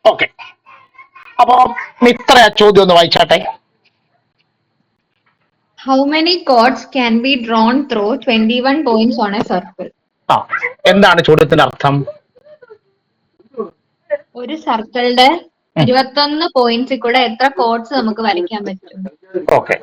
Okay, അപ്പൊ മിത്ര ചോദ്യം ഒന്ന് വായിച്ചാട്ടെ. How many chords can be drawn through 21 points on a circle? ആ, എന്താണ് ചോദ്യത്തിന്റെ അർത്ഥം? ഒരു സർക്കിളിന്റെ 21 പോയിന്റ്സിൽ കൂടെ എത്ര കോഡ്സ് നമുക്ക് വരയ്ക്കാൻ പറ്റും? ഓക്കെ,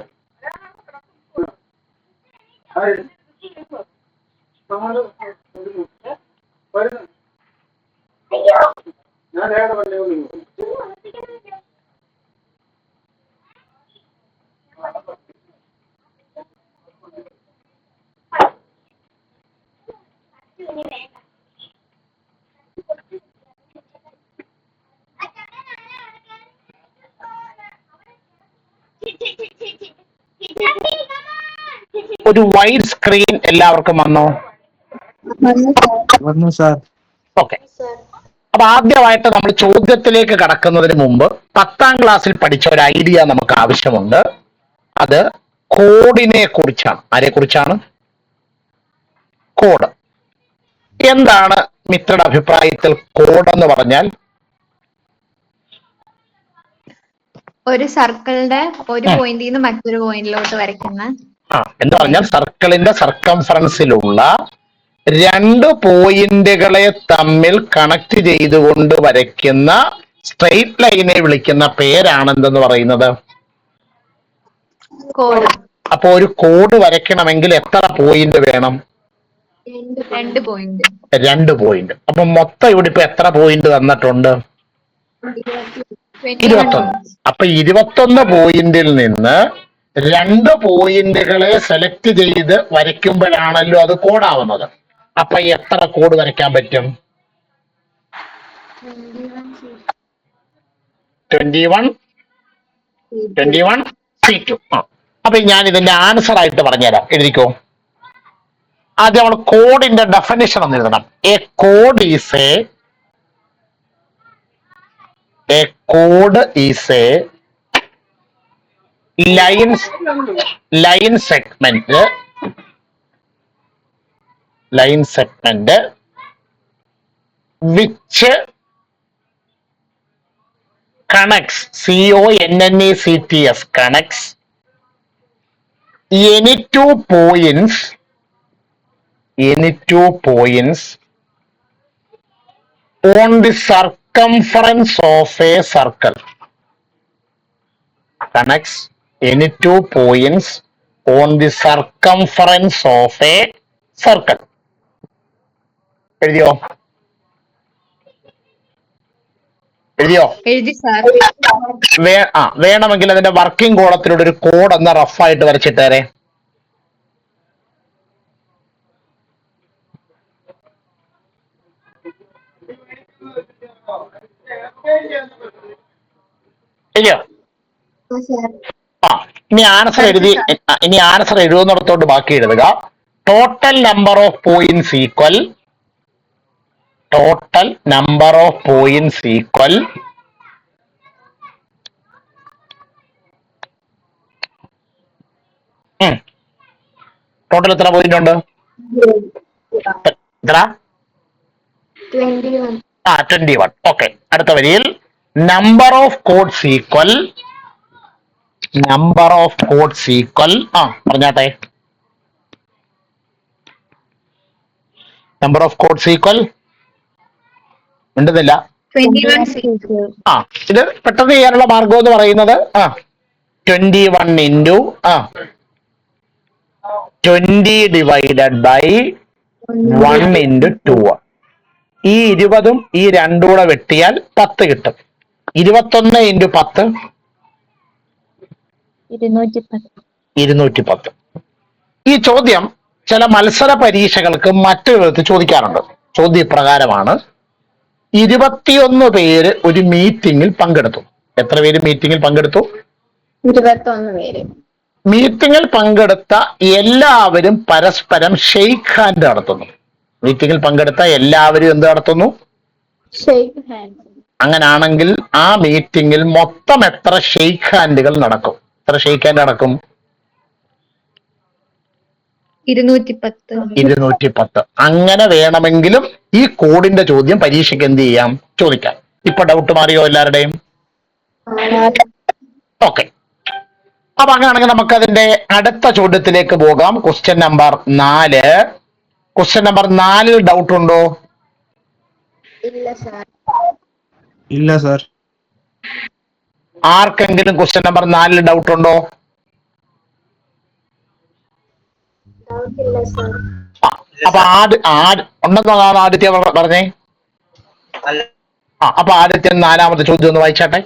ഒരു വൈഡ് സ്ക്രീൻ എല്ലാവർക്കും വന്നോ? ഓക്കെ, അപ്പൊ ആദ്യമായിട്ട് നമ്മൾ ചോദ്യത്തിലേക്ക് കടക്കുന്നതിന് മുമ്പ് 10ാം ക്ലാസ്സിൽ പഠിച്ച ഒരു ഐഡിയ നമുക്ക് ആവശ്യമുണ്ട്. അത് കോഡിനെ കുറിച്ചാണ്. ആരെ കുറിച്ചാണ്? കോഡ്. എന്താണ് മിത്രയുടെ അഭിപ്രായത്തിൽ കോഡ് എന്ന് പറഞ്ഞാൽ? ഒരു സർക്കിളിന്റെ ഒരു പോയിന്റിൽ നിന്ന് മറ്റൊരു പോയിന്റിലോട്ട് വരയ്ക്കുന്ന, എന്ന് പറഞ്ഞാൽ സർക്കിളിന്റെ സർക്കംഫറൻസിലുള്ള 2 പോയിന്റുകളെ തമ്മിൽ കണക്ട് ചെയ്തുകൊണ്ട് വരയ്ക്കുന്ന സ്ട്രെയിറ്റ് ലൈനെ വിളിക്കുന്ന പേരാണ് എന്തെന്ന് പറയുന്നത്? കോഡ്. അപ്പൊ ഒരു കോഡ് വരയ്ക്കണമെങ്കിൽ എത്ര പോയിന്റ് വേണം? 2 പോയിന്റ്. 2 പോയിന്റ്. അപ്പൊ മൊത്തം ഇവിടെ ഇപ്പൊ എത്ര പോയിന്റ് തന്നിട്ടുണ്ട്? 21. അപ്പൊ 21 പോയിന്റിൽ നിന്ന് 2 പോയിന്റുകളെ സെലക്ട് ചെയ്ത് വരയ്ക്കുമ്പോഴാണല്ലോ അത് കോഡാവുന്നത്. അപ്പൊ എത്ര കോഡ് വരയ്ക്കാൻ പറ്റും? 21 C2. അപ്പൊ ഞാൻ ഇതിന്റെ ആൻസർ ആയിട്ട് പറഞ്ഞുതരാം, എഴുതിക്കോ. ആദ്യം നമ്മൾ കോഡിന്റെ ഡെഫിനിഷൻ ഒന്ന് എഴുതണം. A code is A line segment which connects CONNECTS connects any two points on the circumference of a circle. Connects any 2 points on the circumference of a circle. എഴുതിയോ? എഴുതി സാർ. വേണമെങ്കിൽ അതിന്റെ വർക്കിംഗ് കോളത്തിലൂടെ ഒരു code എന്ന റഫായിട്ട് വരച്ചിട്ടേരെ. ഇല്ലയോ? ഇനി answer എഴുതുന്നിടത്തോട്ട് ബാക്കി എഴുതുക. Total number of points equal total എത്ര പോയിന്റ് ഉണ്ട്? എത്ര? 21. ഓക്കെ, അടുത്ത വരിയിൽ നമ്പർ ഓഫ് കോഡ്സ് ഈക്വൽ പറഞ്ഞാട്ടെ. നമ്പർ ഓഫ് കോഡ്സ് ഈക്വൽ ഉണ്ടെന്നില്ല. ഇത് പെട്ടെന്ന് ചെയ്യാനുള്ള മാർഗം എന്ന് പറയുന്നത് 21 into 20 divided by 1 into 2. ഈ 20ഉം ഈ 2ഉം കൂടെ വെട്ടിയാൽ 10 കിട്ടും. 21 into 10 210. ഈ ചോദ്യം ചില മത്സര പരീക്ഷകൾക്ക് മറ്റൊരു വിധത്തിൽ ചോദിക്കാറുണ്ട്. ചോദ്യ പ്രകാരമാണ്: 21 പേര് ഒരു മീറ്റിംഗിൽ പങ്കെടുത്തു. എത്ര പേര് മീറ്റിംഗിൽ പങ്കെടുത്തു? 21 പേര്. മീറ്റിംഗിൽ പങ്കെടുത്ത എല്ലാവരും പരസ്പരം ഷെയ്ക്ക് ഹാൻഡ് നടത്തുന്നു. മീറ്റിംഗിൽ പങ്കെടുത്ത എല്ലാവരും എന്ത് നടത്തുന്നു? Shake hand. അങ്ങനാണെങ്കിൽ ആ മീറ്റിംഗിൽ മൊത്തം എത്ര ഷെയ്ക്ക് ഹാൻഡുകൾ നടക്കും? എത്ര ഷെയ്ക്ക് ഹാൻഡ് നടക്കും? 210. 210. അങ്ങനെ വേണമെങ്കിലും ഈ കോഡിന്റെ ചോദ്യം പരീക്ഷയ്ക്ക് എന്ത് ചെയ്യാം, ചോദിക്കാം. ഇപ്പൊ ഡൗട്ട് മാറിയോ എല്ലാവരുടെയും? ഓക്കെ. അപ്പൊ അങ്ങനെയാണെങ്കിൽ നമുക്ക് അതിന്റെ അടുത്ത ചോദ്യത്തിലേക്ക് പോകാം. Question number 4. Question number 4 doubt ഉണ്ടോ? ഇല്ല സാർ. ആർക്കെങ്കിലും ക്വസ്റ്റ്യൻ നമ്പർ 4 ഡൗട്ട് ഉണ്ടോ? ആ, അപ്പൊ ഉണ്ടെന്നാണ് ആദിത്യ പറഞ്ഞേ. അപ്പൊ ആദിത്യ 4ാമത്തെ ചോദ്യം ഒന്ന് വായിച്ചാട്ടെ.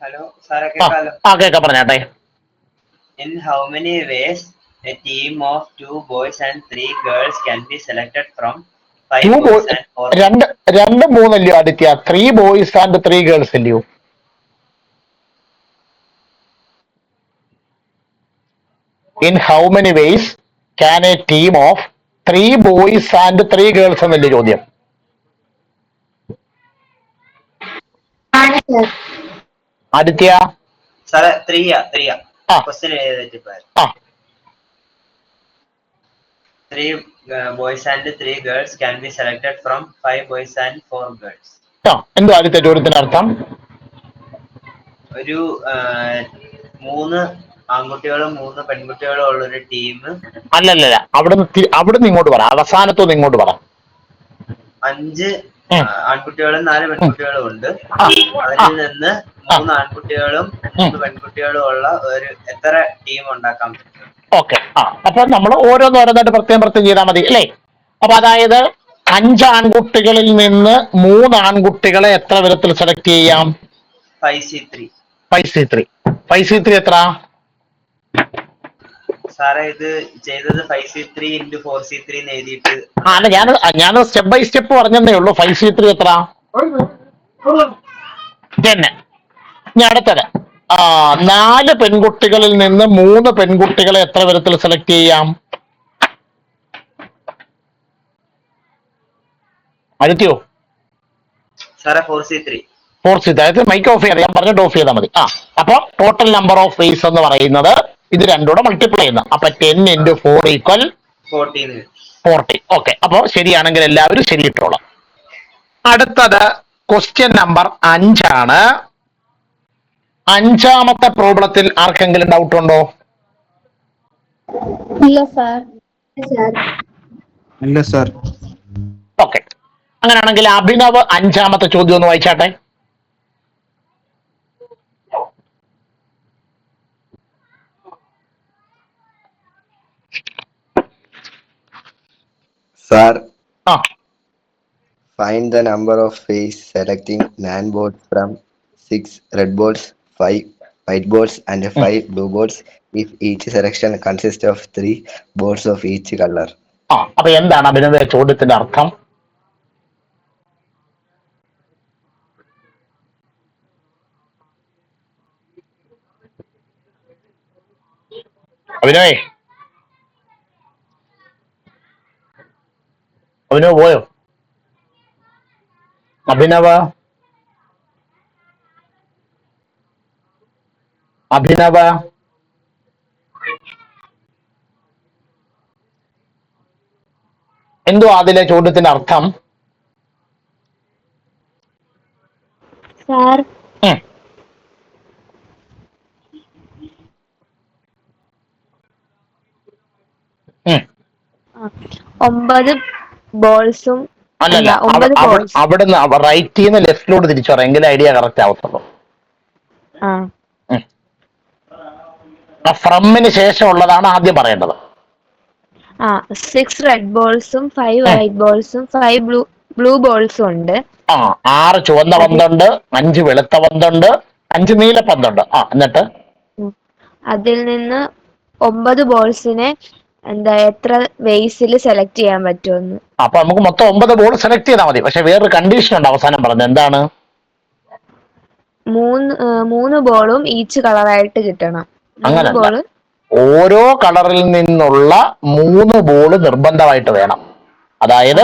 Hello, സാറേ കേൾക്കാലോ? കേൾക്കാം, പറഞ്ഞാട്ടെ. In how many ways a team of 2 boys and 3 girls can be selected from 5 boys and 4 girls? 2 3 അല്ലയോ ആദിത്യ? 3 boys and 3 girls അല്ലയോ? In how many ways can a team of 3 boys and 3 girls എന്നല്ലേ ചോദ്യം? ആദിത്യ സാറേ 3 question എഴുതിയിട്ട് 3 boys and 3 girls can be selected from 5 boys and 4 girls. എന്തോ ആദിത്യ ചോദ്യത്തിന്റെ അർത്ഥം? ഒരു 3 ആൺകുട്ടികളും 3 പെൺകുട്ടികളും ഉള്ള ഒരു ടീം. അല്ലല്ല, അവിടുന്ന് ഇങ്ങോട്ട് പറ, അവസാനത്തൊന്ന് ഇങ്ങോട്ട് പറ. 5 ആൺകുട്ടികളും 4 പെൺകുട്ടികളും ഉണ്ട്. അതിൽ നിന്ന് 3 ആൺകുട്ടികളും 3 പെൺകുട്ടികളും ഉള്ള ഒരു എത്ര ടീം ഉണ്ടാക്കാൻ പറ്റും? ഓക്കെ. അപ്പൊ നമ്മൾ ഓരോന്നോരോന്നായിട്ട് പ്രത്യേകം ചെയ്താൽ മതി അല്ലേ? അപ്പൊ അതായത് 5 ആൺകുട്ടികളിൽ നിന്ന് 3 ആൺകുട്ടികളെ എത്ര വിധത്തിൽ സെലക്ട് ചെയ്യാം? 5C3 എത്ര? സാറേ ഇത് ചെയ്തത് 5C3 × 4C3 എന്ന് എഴുതിയിട്ട്. അല്ല, ഞാൻ സ്റ്റെപ്പ് ബൈ സ്റ്റെപ്പ് പറഞ്ഞതേ ഉള്ളൂ. 5C3 എത്ര? തന്നെ. ഞാൻ അടുത്തത് 4 പെൺകുട്ടികളിൽ നിന്ന് 3 പെൺകുട്ടികളെ എത്ര വിധത്തിൽ സെലക്ട് ചെയ്യാം? അടുത്തയോ സാറേ 4C3. അതായത് മൈക്ക് ഓഫ് ചെയ്യാം, ഞാൻ പറഞ്ഞിട്ട് ഓഫ് ചെയ്താൽ മതി. അപ്പൊ ടോട്ടൽ നമ്പർ ഓഫ് വേസ് എന്ന് പറയുന്നത് ഇത് രണ്ടൂടെ മൾട്ടിപ്ലൈ ചെയ്യുന്ന. അപ്പൊ 10 × 4 = 40. ഓക്കെ. അപ്പൊ ശരിയാണെങ്കിൽ എല്ലാവരും ശരിയിട്ടോളാം. അടുത്തത് ക്വസ്റ്റ്യൻ നമ്പർ 5 ആണ്. 5ാമത്തെ പ്രോബ്ലത്തിൽ ആർക്കെങ്കിലും ഡൗട്ട് ഉണ്ടോ? ഇല്ല സാർ. ഓക്കെ. അങ്ങനെയാണെങ്കിൽ അഭിനവ് 5ാമത്തെ ചോദ്യം ഒന്ന് വായിച്ചാട്ടെ. Sir, find the number of ways selecting 9 balls from 6 red balls, 5 white balls and 5 blue balls if each selection consists of 3 balls of each color. അപ്പൊ എന്താണ് അഭിനവ ചോദ്യത്തിന്റെ അർത്ഥം? അഭിനവ് പോയോ? അഭിനവ് എന്തോ അതിലെ ചോദ്യത്തിന്റെ അർത്ഥം? സാർ, 9 ബോൾസും അല്ലല്ല, അവിടുന്ന് റൈറ്റ് ചെയ്യുന്ന ലെഫ്റ്റിലോട്ട് തിരിച്ചു പറയാം, എങ്കിലും ഐഡിയ കറക്റ്റ് ആവത്തുള്ളൂ. ഫ്രമിന് ശേഷം ഉള്ളതാണ് ആദ്യം പറയേണ്ടത്. 6 റെഡ് ബോൾസും 5 വൈറ്റ് ബോൾസും 5 ബ്ലൂ ബോൾസും ഉണ്ട്. 6 ചുവന്ന പന്തുണ്ട്, 5 വെളുത്ത പന്തുണ്ട്, 5 നീല പന്തുണ്ട്. എന്നിട്ട് അതിൽ നിന്ന് 9 ബോൾസിനെ എത്ര വേസിൽ സെലക്ട് ചെയ്യാൻ പറ്റുമെന്ന്. അപ്പൊ നമുക്ക് മൊത്തം 9 ബോൾ സെലക്ട് ചെയ്താൽ മതി. പക്ഷെ വേറൊരു കണ്ടീഷൻ ഉണ്ട് അവസാനം പറഞ്ഞത്. എന്താണ്? 3 ബോളും ഈച്ച് കളറായിട്ട് കിട്ടണം. അങ്ങനല്ല, ഓരോ കളറിൽ നിന്നുള്ള 3 ബോൾ നിർബന്ധമായിട്ട് വേണം. അതായത്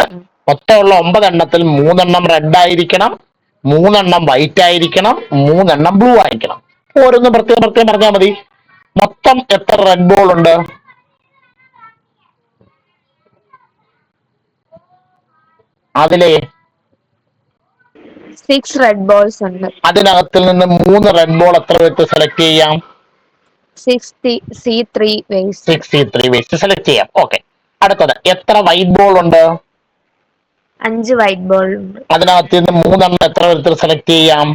മൊത്തമുള്ള 9 എണ്ണത്തിൽ 3 എണ്ണം റെഡ് ആയിരിക്കണം, 3 വൈറ്റ് ആയിരിക്കണം, 3 ബ്ലൂ ആയിരിക്കണം. ഓരോന്നും പ്രത്യേകം പ്രത്യേകം പറഞ്ഞാൽ മതി. മൊത്തം എത്ര റെഡ് ബോൾ ഉണ്ട്? അതിലെ 6 റെഡ് ബോൾസ് ഉണ്ട്. അതിനകത്തിൽ നിന്ന് 3 റെഡ് ബോൾ എത്ര വെച്ച് സെലക്ട് ചെയ്യാം? 6C3 waste. 6C3 waste select ചെയ്യാം. ഓക്കെ. അടുത്തത് എത്ര വൈറ്റ് ബോൾ ഉണ്ട്? 5 വൈറ്റ് ബോൾ ഉണ്ട്. അതിനകത്ത് നിന്ന് 3 എത്ര വിധത്തിൽ സെലക്ട് ചെയ്യാം?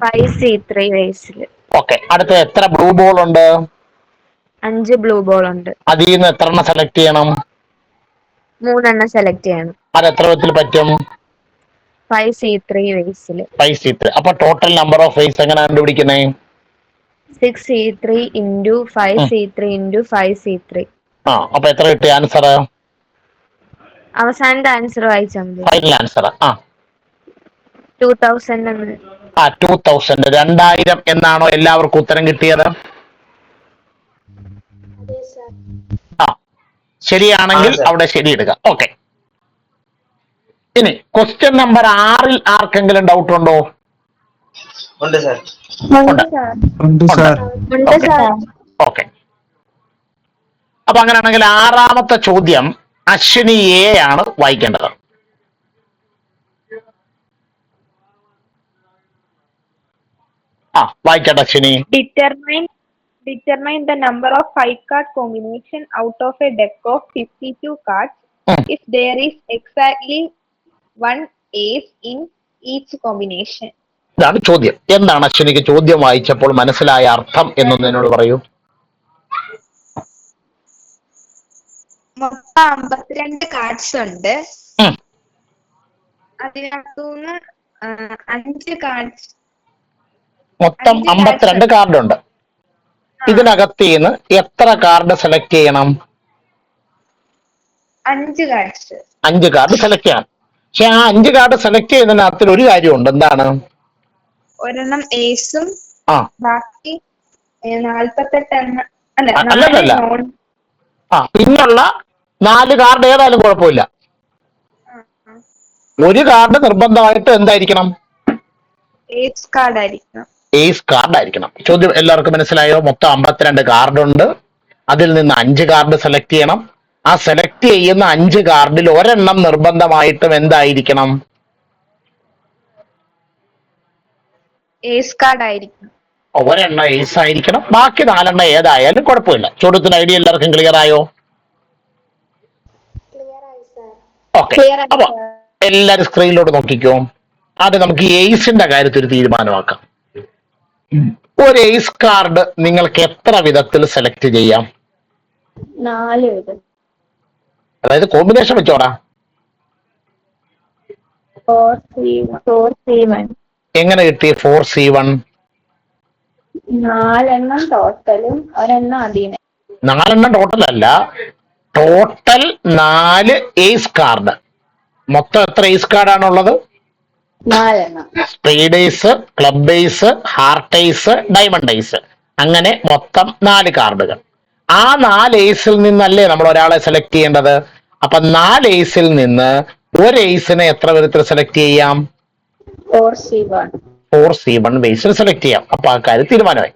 5C3 വേസ്റ്റില്. ഓക്കെ. അടുത്തത് എത്ര ബ്ലൂ ബോൾ ഉണ്ട്? 5 ബ്ലൂ ബോൾ ഉണ്ട്. അതിൽ നിന്ന് എത്ര സെലക്ട് ചെയ്യണം? 3 സെലക്ട് ചെയ്യണം. അത് എത്ര വിധത്തിൽ പറ്റും? 5C3 വേസ്റ്റില്. 5C3. അപ്പൊ ടോട്ടൽ നമ്പർ ഓഫ് വേസ്റ്റ് എങ്ങനെ കണ്ടുപിടിക്കുന്നേ? 6C3 into 5C3 into 5C3. അപ്പൊ എത്ര കിട്ടിയ ആൻസർ? അവസാനത്തെ ആൻസർ വായിച്ചാൽ മതി. Final answer 2000. 2000 2000 എന്നാണോ എല്ലാവർക്കും ഉത്തരം കിട്ടിയത്? ശരിയാണെങ്കിൽ അവിടെ ശരി ഇടുക. ഓക്കെ. ഇനി ക്വസ്റ്റ്യൻ നമ്പർ 6 ആർക്കെങ്കിലും ഡൗട്ട് ഉണ്ടോ? ഉണ്ട് സാർ. ഉണ്ട് സാർ. ഓക്കെ. അപ്പൊ അങ്ങനെയാണെങ്കിൽ 6ാമത്തെ ചോദ്യം അശ്വിനി എ ആണ് വായിക്കേണ്ടത്. വായിക്കട്ടെ Ashwini. Determine the number of 5-card combination out of a deck of 52 cards if there is exactly one ace in each combination. ഇതാണ് ചോദ്യം. എന്താണ് അശ്വിനിക്ക് ചോദ്യം വായിച്ചപ്പോൾ മനസ്സിലായ അർത്ഥം എന്നൊന്ന് എന്നോട് പറയൂ. മൊത്തം 52 കാർഡ്സ് ഉണ്ട്. അതിനകത്തുനിന്ന് 5 കാർഡ്സ് മൊത്തം 52 കാർഡ് ഉണ്ട്. ഇതിനകത്ത് നിന്ന് എത്ര കാർഡ് സെലക്ട് ചെയ്യണം? 5 കാർഡ്സ്. 5 കാർഡ് സെലക്ട് ചെയ്യണം. പക്ഷെ ആ 5 കാർഡ് സെലക്ട് ചെയ്യുന്നതിനകത്ത് ഒരു കാര്യമുണ്ട്. എന്താണ്? ഒരെണ്ണം ഏസും ബാക്കി 48 എണ്ണം അല്ലല്ല. പിന്നുള്ള 4 കാർഡ് ഏതായാലും കുഴപ്പമില്ല. ഒരു കാർഡ് നിർബന്ധമായിട്ട് എന്തായിരിക്കണം? ഏസ് കാർഡ് ആയിരിക്കണം. ഏസ് കാർഡ് ആയിരിക്കണം. ചോദ്യം എല്ലാവർക്കും മനസ്സിലായോ? മൊത്തം 52 കാർഡ് ഉണ്ട്. അതിൽ നിന്ന് 5 കാർഡ് സെലക്ട് ചെയ്യണം. ആ സെലക്ട് ചെയ്യുന്ന 5 കാർഡിൽ ഒരെണ്ണം നിർബന്ധമായിട്ടും എന്തായിരിക്കണം? ഏസ് കാർഡ് ആയിരിക്കണം. ഒരെണ്ണം ഏസ് ആയിരിക്കണം. ബാക്കി 4 ഏതായാലും കുഴപ്പമില്ല. ചോദ്യത്തിന് ഐഡിയ എല്ലാവർക്കും ക്ലിയർ ആയോ? ഓക്കെ. അപ്പൊ എല്ലാരും സ്ക്രീനിലോട്ട് നോക്കിക്കോ. ആദ്യം നമുക്ക് എയ്സിന്റെ കാര്യത്തിൽ ഒരു തീരുമാനമാക്കാം. ഒരു എയ്സ് കാർഡ് നിങ്ങൾക്ക് എത്ര വിധത്തിൽ സെലക്ട് ചെയ്യാം? 4 വിധം. അതായത് കോമ്പിനേഷൻ വെച്ചോടാ. 4C1. എങ്ങനെ കിട്ടി 4C1? 4 ടോട്ടലും ഒരെണ്ണം അതിന്. 4 ടോട്ടൽ അല്ല, ടോട്ടൽ 4 എയ്സ് കാർഡ്. മൊത്തം എത്ര എയ്സ് കാർഡാണുള്ളത്? 4. Spade ace, club ace, heart ace, diamond ace, അങ്ങനെ മൊത്തം 4 കാർഡുകൾ. ആ 4 എയ്സിൽ നിന്നല്ലേ നമ്മൾ ഒരാളെ സെലക്ട് ചെയ്യേണ്ടത്. അപ്പൊ 4 എയ്സിൽ നിന്ന് ഒരു എയ്സിനെ എത്ര വിധത്തിൽ സെലക്ട് ചെയ്യാം? 4C1 ബേസിൽ സെലക്ട് ചെയ്യാം. അപ്പൊ ആ കാര്യം തീരുമാനമായി.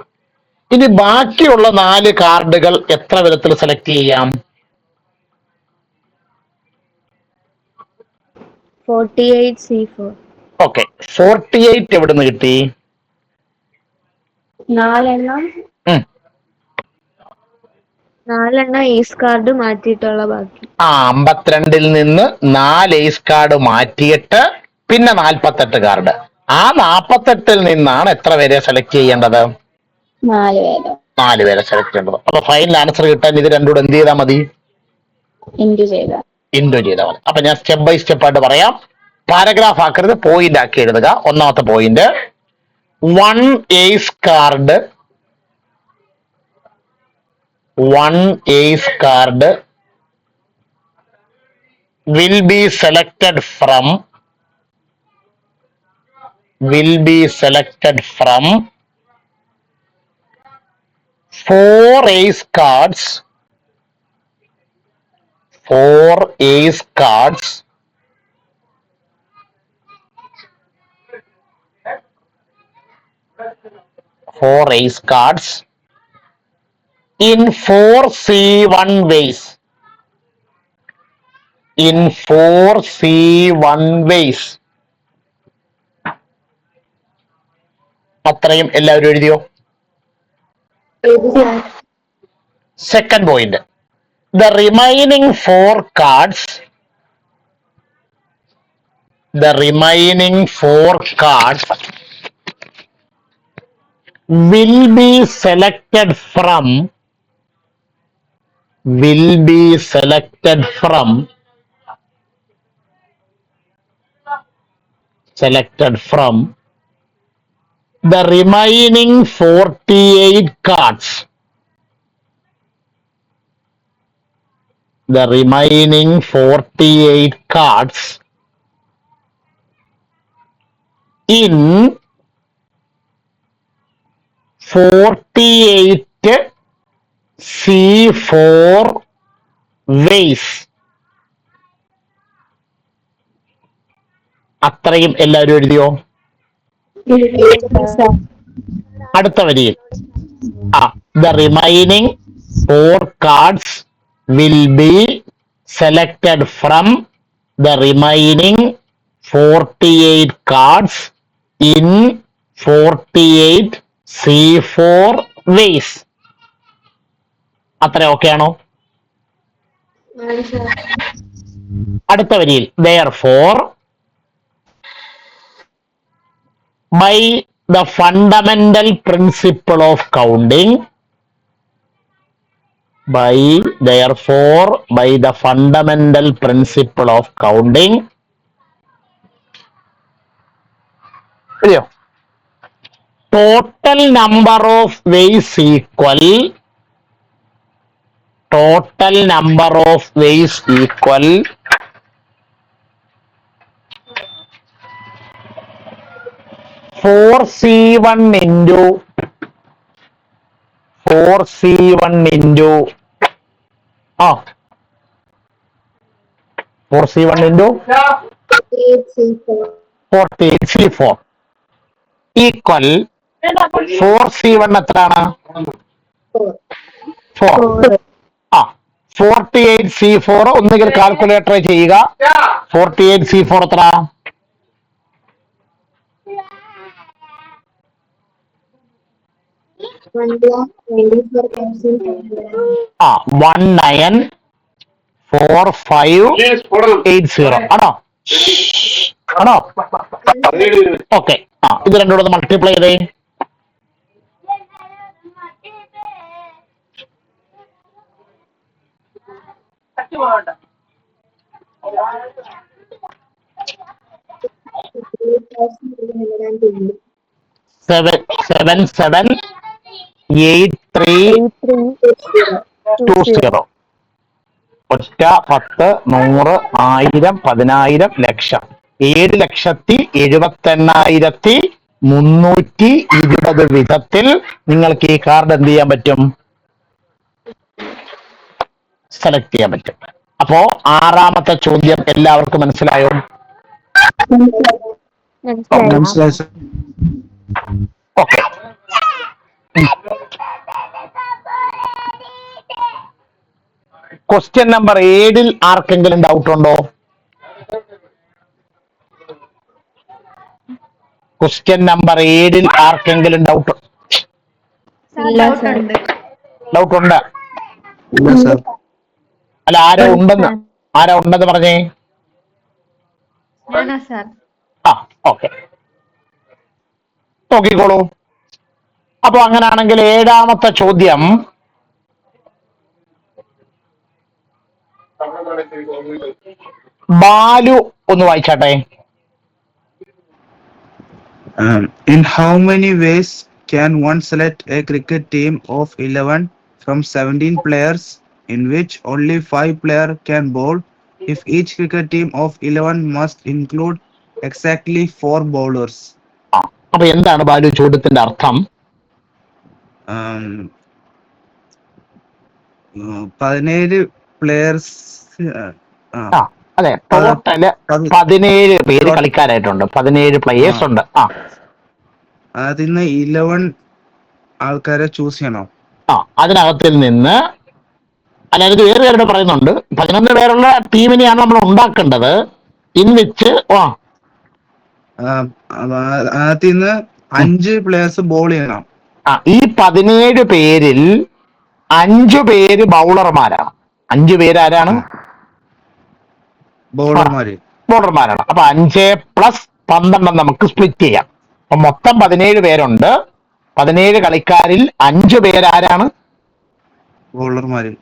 ഇനി ബാക്കിയുള്ള 4 കാർഡുകൾ എത്ര വിധത്തിൽ സെലക്ട് ചെയ്യാം? 48C4. ഓക്കെ. 48 എവിടുന്ന് കിട്ടി? 4 ഏസ് കാർഡ് മാറ്റിയിട്ടുള്ള ബാക്കി. 52 നിന്ന് 4 ഏസ് കാർഡ് മാറ്റിയിട്ട് പിന്നെ 48 കാർഡ്. ആ 48 നിന്നാണ് എത്ര പേരെ സെലക്ട് ചെയ്യേണ്ടത്? 4 പേരെ സെലക്ട് ചെയ്യേണ്ടത്. അപ്പൊ ഫൈനൽ ആൻസർ കിട്ടാൻ ഇത് രണ്ടുകൂടെ എന്ത് ചെയ്താൽ മതി? ഇൻറ്റു ചെയ്താൽ മതി. അപ്പൊ ഞാൻ സ്റ്റെപ്പ് ബൈ സ്റ്റെപ്പ് ആയിട്ട് പറയാം. പാരഗ്രാഫ് ആക്കരുത്, പോയിന്റ് ആക്കി എഴുതുക. ഒന്നാമത്തെ point, 1 ace card will be selected from 4 ace cards 4 ace cards in 4 C1 ways. In 4 C1 ways. അത്രയും എല്ലാവരും എഴുതിയോ? Second point, the remaining 4 cards will be selected from the remaining 48 cards. The remaining 48 cards in 48 C4 ways. അത്രയും എല്ലാവരും എഴുതിയോ? അടുത്ത വരിയിൽ the remaining 4 cards will be selected from the remaining 48 cards in 48 C4 ways. അത്ര okay ആണോ? അടുത്ത വരിയിൽ therefore by the fundamental principle of counting, by the fundamental principle of counting, total number of ways equal 4C1 into 4C1 into 48C4 equal 4C1 എത്രയാണ്? 4. 48C4 ഒന്നുകിൽ calculator ചെയ്യുക. 48C4 എത്ര? 194580 ആണോ? Okay. ഇത് രണ്ടുകൂടെ മൾട്ടിപ്ലൈ ചെയ്തേ. Seven 8320. ഒറ്റ 10 100 1000 10000 ലക്ഷം 7,78,320 വിധത്തിൽ നിങ്ങൾക്ക് ഈ കാർഡ് എന്ത് ചെയ്യാൻ പറ്റും? സെലക്ട് ചെയ്യാൻ പറ്റും. അപ്പോ ആറാമത്തെ ചോദ്യം എല്ലാവർക്കും മനസ്സിലായോ? മനസ്സിലായി സർ. ഓക്കെ. ക്വസ്റ്റ്യൻ നമ്പർ 7 ആർക്കെങ്കിലും ഡൗട്ട് ഉണ്ടോ? ക്വസ്റ്റ്യൻ നമ്പർ 7 ആർക്കെങ്കിലും ഡൗട്ട് ഉണ്ട്? ഇല്ല സർ. അല്ല, ആരോ ഉണ്ടെന്ന് പറഞ്ഞേ. ഓക്കെ, നോക്കിക്കോളൂ. അപ്പൊ അങ്ങനാണെങ്കിൽ 7ാമത്തെ ചോദ്യം ബാലു ഒന്ന് വായിച്ചാട്ടെ. In how many ways can one select a cricket team of 11 from 17 players in which only 5 players can bowl if each cricket team of 11 must include exactly 4 bowlers? അപ്പൊ എന്താണ് ബാലു ചോദ്യത്തിന്റെ അർത്ഥം? 17 പ്ലേയേഴ്സ്. അതെ, ടോട്ടല് 17 പേര് കളിക്കാരായിട്ടുണ്ട്. 17 പ്ലേയേഴ്സ് ഉണ്ട്. അതിന്ന് 11 ആൾക്കാരെ choose ചെയ്യണോ? അതിനകത്തിൽ നിന്ന് അല്ലാതെ വേറെ പേരുടെ പറയുന്നുണ്ട്. 11 പേരുള്ള ടീമിനെയാണ് നമ്മൾ ഉണ്ടാക്കേണ്ടത്. ഇൻ വിച്ച് അതിനകത്ത് നിന്ന് 5 പ്ലേയേഴ്സ് ബോൾ ചെയ്യണം. ഈ 17 പേരിൽ 5 പേര് ബൗളർമാരാണ്. 5 പേര് ആരാണ്? ബോളർമാര്. ബോളർമാരാണ്. അപ്പൊ 5+12 നമുക്ക് സ്പ്ലിറ്റ് ചെയ്യാം. അപ്പൊ മൊത്തം 17 പേരുണ്ട്. 17 കളിക്കാരിൽ 5 പേരാരാണ്? ബോളർമാര്.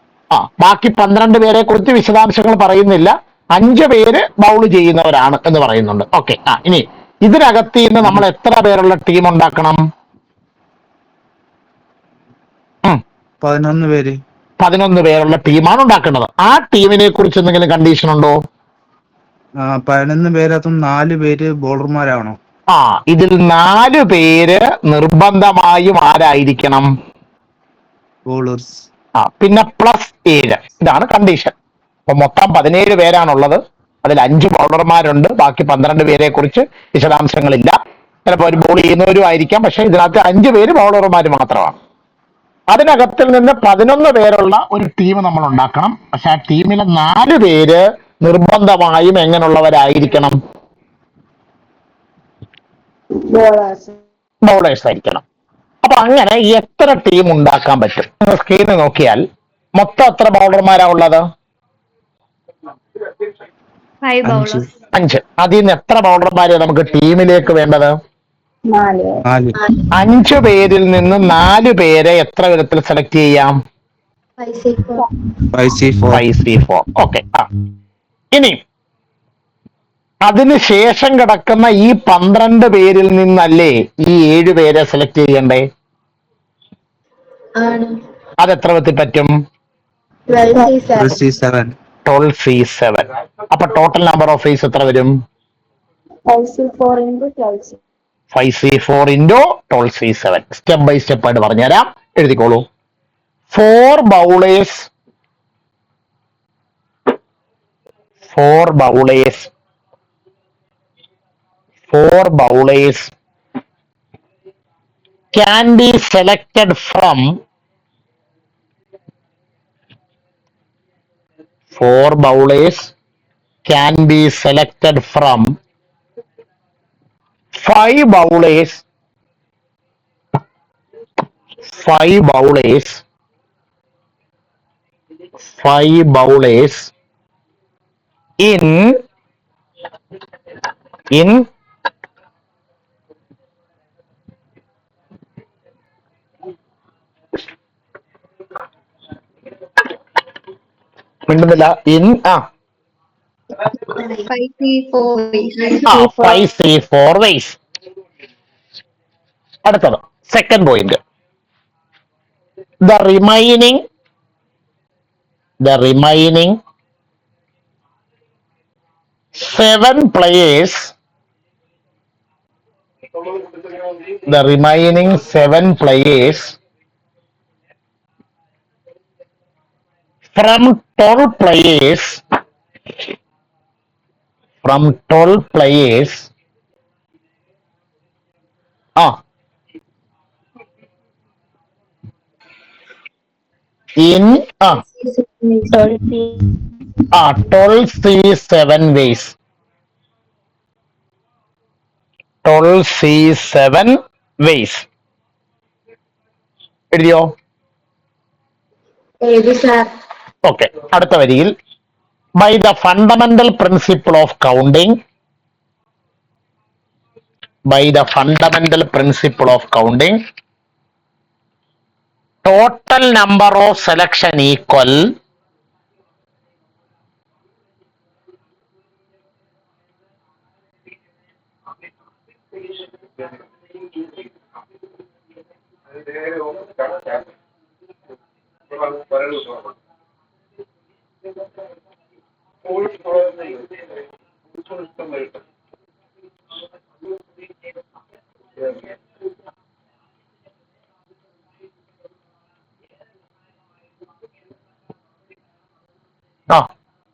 ബാക്കി 12 പേരെ കുറിച്ച് വിശദാംശങ്ങൾ പറയുന്നില്ല. 5 പേര് ബൗൾ ചെയ്യുന്നവരാണ് എന്ന് പറയുന്നുണ്ട്. ഓക്കെ. ഇനി ഇതിനകത്ത് നിന്ന് നമ്മൾ എത്ര പേരുള്ള ടീം ഉണ്ടാക്കണം? 11 പേര്. 11 പേരുള്ള ടീമാണ് ഉണ്ടാക്കേണ്ടത്. ആ ടീമിനെ കുറിച്ച് എന്തെങ്കിലും കണ്ടീഷൻ ഉണ്ടോ? 11 പേരകത്തും 4 പേര് ബോളർമാരാണോ? ഇതിൽ 4 പേര് നിർബന്ധമായും ആരായിരിക്കണം? ബോളേഴ്സ്. പിന്നെ +7. ഇതാണ് കണ്ടീഷൻ. അപ്പൊ മൊത്തം 17 പേരാണുള്ളത്. അതിൽ 5 ബൗളർമാരുണ്ട്. ബാക്കി 12 പേരെ കുറിച്ച് വിശദാംശങ്ങളില്ല. ചിലപ്പോൾ ഒരു ബോൾ ചെയ്യുന്നവരും ആയിരിക്കാം. പക്ഷെ ഇതിനകത്ത് 5 പേര് ബൗളർമാർ മാത്രമാണ്. അതിനകത്തിൽ നിന്ന് 11 പേരുള്ള ഒരു ടീം നമ്മൾ ഉണ്ടാക്കണം. പക്ഷെ ആ ടീമിലെ 4 പേര് നിർബന്ധമായും എങ്ങനെയുള്ളവരായിരിക്കണം? ബൗളേഴ്സ് ആയിരിക്കണം. അപ്പൊ അങ്ങനെ എത്ര ടീം ഉണ്ടാക്കാൻ പറ്റും? നിങ്ങൾ സ്ക്രീനിൽ നോക്കിയാൽ മൊത്തം എത്ര ബൗളർമാരാ ഉള്ളത്? 5 bowlers. 5. അതിൽ നിന്ന് എത്ര ബൗളർമാരെ നമുക്ക് ടീമിലേക്ക് വേണ്ടത്? 4. 5 പേരിൽ നിന്ന് 4 പേരെ എത്ര വിധത്തിൽ സെലക്ട് ചെയ്യാം? 5C4. ഓക്കെ. ഇനി അതിനുശേഷം കിടക്കുന്ന ഈ 12 പേരിൽ നിന്നല്ലേ ഈ 7 പേരെ സെലക്ട് ചെയ്യണ്ടേ? അതെത്ര വിധത്തിൽ പറ്റും? 12C7. അപ്പൊ ടോട്ടൽ നമ്പർ ഓഫ് ഫേസ് എത്ര വരും? 5C4 into 12C7. Step by step ആയിട്ട് പറഞ്ഞുതരാം. എഴുതിക്കോളൂ. 4 bowlers can be selected from 5 bowlers in മിണ്ടുന്നില്ല. 5C4 ways. അടുത്തത് second point. The remaining 7 players from 12 players in 12C7 ways. 12C7 ways. എഴുതിയോ? Okay. അടുത്ത വരിയിൽ by the fundamental principle of counting total number of selection equal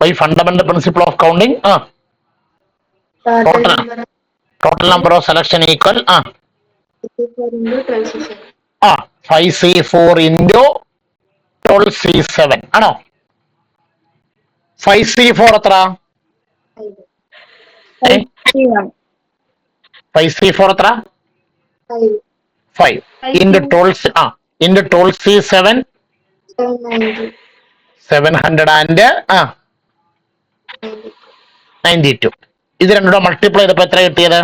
by fundamental principle of counting total number of selection equal 5C4 into 12C7 ആണോ? 5C4 എത്ര? 5C4 എത്ര? 5 into 12C7 792. ഇത് രണ്ടും multiply ചെയ്തപ്പോ എത്ര കിട്ടിയത്?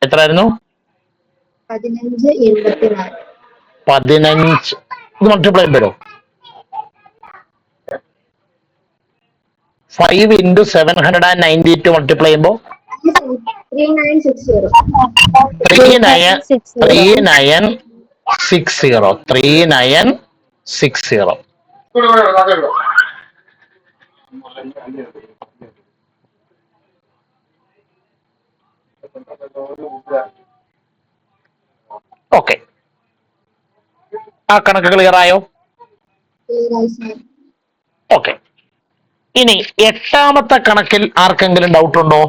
എത്രയായിരുന്നു? 15. ഇത് മൾട്ടിപ്ലൈ ചെയ്തോ? 5 into 792 മൾട്ടിപ്ലൈ ചെയ്യുമ്പോ 3960. ഓക്കെ, ആ കണക്ക് ക്ലിയർ ആയോ? ഓക്കെ, ഇനി എട്ടാമത്തെ കണക്കിൽ ആർക്കെങ്കിലും ഡൗട്ട് ഉണ്ടോ?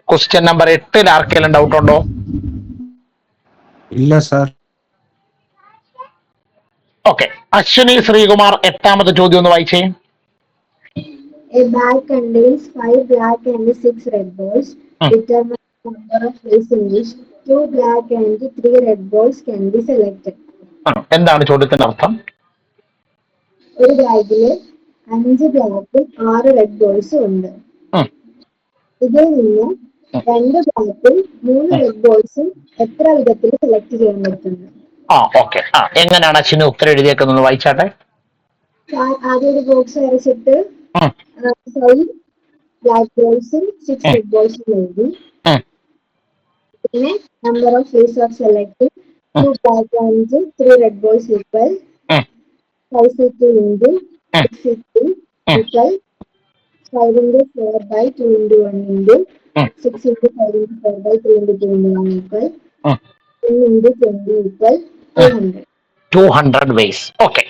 ക്വസ്റ്റ്യൻ നമ്പർ 8 ആർക്കെങ്കിലും ഡൗട്ട് ഉണ്ടോ? ഇല്ല സാർ. ഓക്കെ, അശ്വിനി ശ്രീകുമാർ എട്ടാമത്തെ ചോദ്യം ഒന്ന് വായിച്ചേ. A bag contains 5 black and 6 red balls. Determine the number of ways in which 2 black and 3 red balls can be selected. എന്താണ് ചോദ്യത്തിന്റെ അർത്ഥം? ഒരു ബാഗില് 5 ബ്ലാക്കും 6 റെഡ് ബോൾസും ഉണ്ട്. ഇതിൽ നിന്ന് 2 ബ്ലാക്കും 3 റെഡ് ബോൾസും എത്ര വിധത്തിൽ സെലക്ട് ചെയ്യാൻ പറ്റുന്നു? ഓക്കെ, എങ്ങനെയാണ് അശ്വിനി ഉത്തരം എഴുതിയേക്കുന്നത് വായിച്ചാട്ടെ. ആദ്യം ഒരു ബോക്സ് വരച്ചിട്ട് 5 ബ്ലാക്ക് ബോൾസും 6 റെഡ് ബോൾസും എഴുതി. പിന്നെ number of ways of selecting 2 black and 3 red balls equal 5C2 into 6C2 equal 5 into 4 by 2 into 1 into 6 into 5 into 4 by 3 into 2 into 1 equal 10 into 20 equal 200 ways. Okay,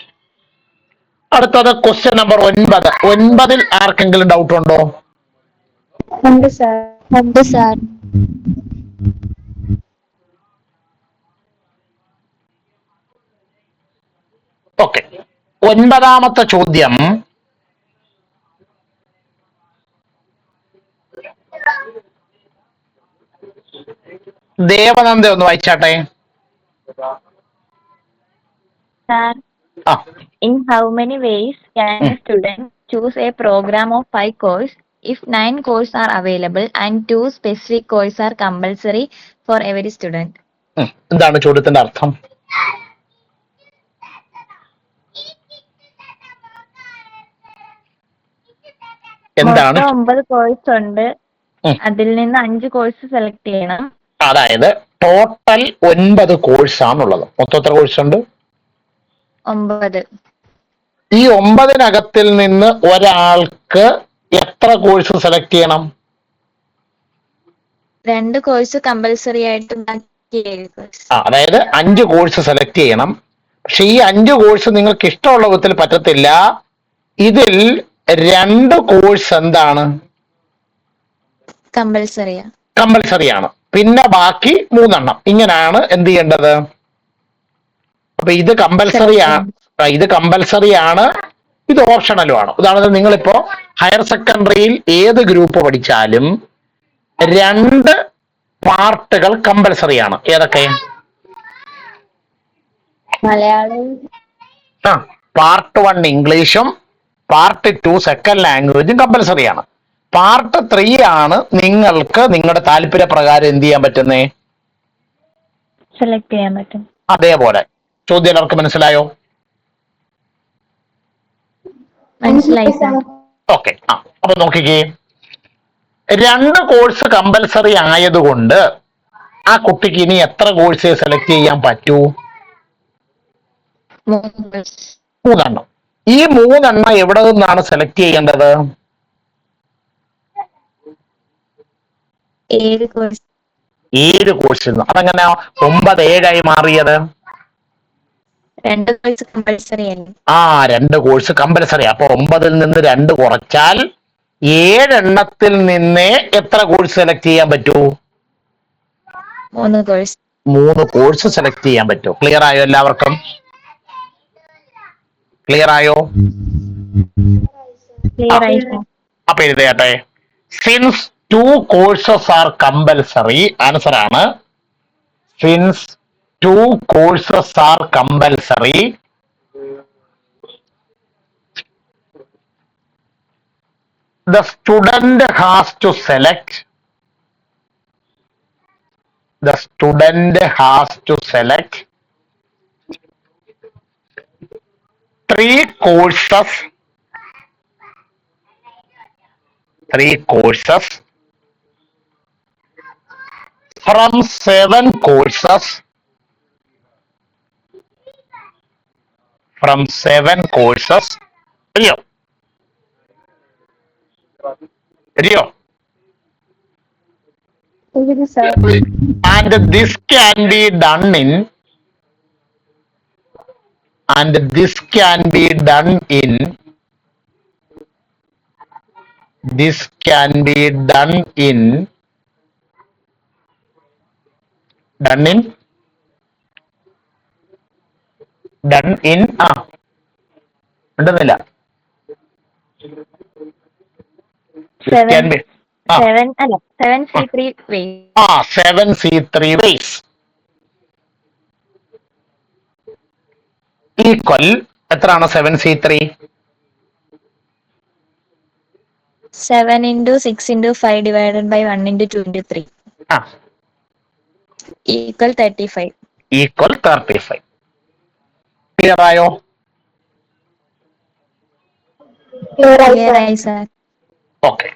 അടുത്തത് question number 9. 9ൽ ആർക്കെങ്കിലും doubt ഉണ്ടോ? ഉണ്ട് sir. Okay, 9ാമത്തെ ചോദ്യം ദേവനന്ദ ഒന്ന് വായിച്ചാട്ടെ. Sir, in how many ways can a student choose a program of 5 courses if 9 courses are available and 2 specific courses are compulsory for every student? എന്താണ് ചോദ്യത്തിന്റെ അർത്ഥം? എന്താണ്? 9 കോഴ്സ് ഉണ്ട്, അതിൽ നിന്ന് 5 കോഴ്സ് സെലക്ട് ചെയ്യണം. അതായത് ടോട്ടൽ 9 കോഴ്സാണുള്ളത്. മൊത്തം എത്ര കോഴ്സ് ഉണ്ട്? 9. ഈ 9നകത്തിൽ നിന്ന് ഒരാൾക്ക് എത്ര കോഴ്സ് സെലക്ട് ചെയ്യണം? 2 കോഴ്സ് കമ്പൽസറി ആയിട്ട് അതായത് 5 കോഴ്സ് സെലക്ട് ചെയ്യണം. പക്ഷെ ഈ 5 കോഴ്സ് നിങ്ങൾക്ക് ഇഷ്ടമുള്ള വിധത്തിൽ പറ്റത്തില്ല. ഇതിൽ 2 കോഴ്സ് എന്താണ്? കമ്പൽസറിയാണ്. പിന്നെ ബാക്കി 3 എണ്ണം. ഇങ്ങനെയാണ് എന്ത് ചെയ്യേണ്ടത്? അപ്പൊ ഇത് കമ്പൽസറിയാണ്, ഇത് ഓപ്ഷണലുമാണ്. ഉദാഹരണത്തിന് നിങ്ങളിപ്പോ ഹയർ സെക്കൻഡറിയിൽ ഏത് ഗ്രൂപ്പ് പഠിച്ചാലും 2 പാർട്ടുകൾ കമ്പൽസറിയാണ്. ഏതൊക്കെ? മലയാളം, പാർട്ട് 1 ഇംഗ്ലീഷും പാർട്ട് 2 സെക്കൻഡ് ലാംഗ്വേജും കമ്പൽസറിയാണ്. പാർട്ട് 3 ആണ് നിങ്ങൾക്ക് നിങ്ങളുടെ താല്പര്യപ്രകാരം എന്ത് ചെയ്യാൻ പറ്റുന്നേ? സെലക്ട് ചെയ്യാൻ പറ്റും. അതേപോലെ ചോദ്യം എല്ലാവർക്കും മനസ്സിലായോ? മനസ്സിലായി സാർ. ഓക്കെ, അപ്പൊ നോക്കിക്കേ, 2 കോഴ്സ് കമ്പൽസറി ആയതുകൊണ്ട് ആ കുട്ടിക്ക് ഇനി എത്ര കോഴ്സ് സെലക്ട് ചെയ്യാൻ പറ്റൂ? 3 എണ്ണം. ഈ 3 എണ്ണം എവിടെ നിന്നാണ് സെലക്ട് ചെയ്യേണ്ടത്? 7 കോഴ്സിൽ നിന്ന്. അതെങ്ങനെ 9 7 മാറിയത്? 2 കോഴ്സ് കമ്പൽസറി അല്ലേ? 2 കോഴ്സ് കമ്പൽസറി. അപ്പൊ 9ൽ നിന്ന് 2 കുറച്ചാൽ 7 നിന്ന് എത്ര കോഴ്സ് സെലക്ട് ചെയ്യാൻ പറ്റൂ? 3 കോഴ്സ്. 3 കോഴ്സ് സെലക്ട് ചെയ്യാൻ പറ്റൂ. ക്ലിയർ ആയോ എല്ലാവർക്കും? ക്ലിയർ ആയോ? ക്ലിയർ ആയി സർ. അപ്പൊ എഴുതട്ടെ. Since 2 courses are compulsory, answer ആണ് since 2 courses are compulsory, the student has to select 3 courses from 7 courses Rio. And this can be done in ഉണ്ടെന്നില്ല. 7 C3 ways. 7 C3 ways equal എത്രയാണ് 7 C3? 7 into 6 into 5 divided by 1 into 2 into 3 equal 35. Clear ആയോ? Clear ആയി sir. Okay.